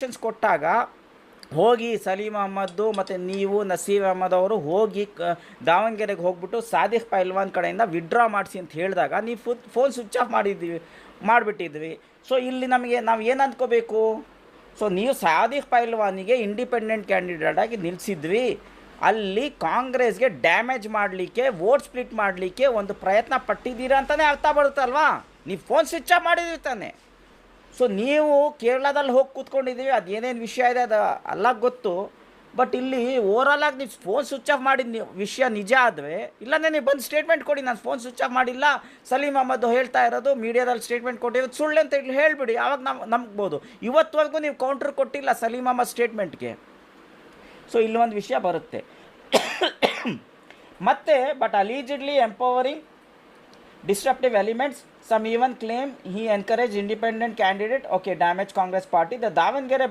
ಕೊಟ್ಟಾಗ ಹೋಗಿ ಸಲೀಂ ಅಹ್ಮದ್ದು ಮತ್ತು ನೀವು ನಸೀರ್ ಅಹ್ಮದ್ ಅವರು ಹೋಗಿ ದಾವಣಗೆರೆಗೆ ಹೋಗ್ಬಿಟ್ಟು ಸಾದಿಕ್ ಪೈಲ್ವಾನ್ ಕಡೆಯಿಂದ ವಿಡ್ರಾ ಮಾಡಿಸಿ ಅಂತ ಹೇಳಿದಾಗ ನೀವು ಫೋನ್ ಸ್ವಿಚ್ ಆಫ್ ಮಾಡಿಬಿಟ್ಟಿದ್ವಿ. ಸೊ ಇಲ್ಲಿ ನಾವು ಏನು ಅಂದ್ಕೋಬೇಕು? ಸೊ ನೀವು ಸಾದಿಕ್ ಪೈಲ್ವಾನಿಗೆ ಇಂಡಿಪೆಂಡೆಂಟ್ ಕ್ಯಾಂಡಿಡೇಟಾಗಿ ನಿಲ್ಲಿಸಿದ್ವಿ, ಅಲ್ಲಿ ಕಾಂಗ್ರೆಸ್ಗೆ ಡ್ಯಾಮೇಜ್ ಮಾಡಲಿಕ್ಕೆ, ವೋಟ್ ಸ್ಪ್ಲಿಟ್ ಮಾಡಲಿಕ್ಕೆ ಒಂದು ಪ್ರಯತ್ನ ಪಟ್ಟಿದ್ದೀರಾ ಅಂತಲೇ ಅರ್ಥ ಬರುತ್ತಲ್ವಾ? ನೀವು ಫೋನ್ ಸ್ವಿಚ್ ಆಫ್ ಮಾಡಿದ್ವಿ ತಾನೆ. ಸೊ ನೀವು ಕೇರಳದಲ್ಲಿ ಹೋಗಿ ಕೂತ್ಕೊಂಡಿದ್ದೀವಿ, ಅದು ಏನೇನು ವಿಷಯ ಇದೆ ಅದು ಅಲ್ಲ ಗೊತ್ತು. ಬಟ್ ಇಲ್ಲಿ ಓವರಾಲಾಗಿ ನೀವು ಫೋನ್ ಸ್ವಿಚ್ ಆಫ್ ಮಾಡಿದ ವಿಷಯ ನಿಜ ಆದರೆ, ಇಲ್ಲಾಂದರೆ ನೀವು ಬಂದು ಸ್ಟೇಟ್ಮೆಂಟ್ ಕೊಡಿ, ನಾನು ಫೋನ್ ಸ್ವಿಚ್ ಆಫ್ ಮಾಡಿಲ್ಲ, ಸಲೀಂ ಅಹ್ಮದ್ ಹೇಳ್ತಾ ಇರೋದು ಮೀಡಿಯಾದಲ್ಲಿ ಸ್ಟೇಟ್ಮೆಂಟ್ ಕೊಟ್ಟಿರೋದು ಸುಳ್ಳು ಅಂತ ಹೇಳಿಬಿಡಿ, ಆವಾಗ ನಂಬ್ಬೋದು. ಇವತ್ತುವರೆಗೂ ನೀವು ಕೌಂಟ್ರ್ ಕೊಟ್ಟಿಲ್ಲ ಸಲೀಂ ಅಹ್ಮದ್ ಸ್ಟೇಟ್ಮೆಂಟ್ಗೆ. ಸೊ ಇಲ್ಲಿ ಒಂದು ವಿಷಯ ಬರುತ್ತೆ ಮತ್ತೆ. But allegedly empowering disruptive elements, some even claim he encouraged independent candidate. Okay, damage Congress party. The Davangere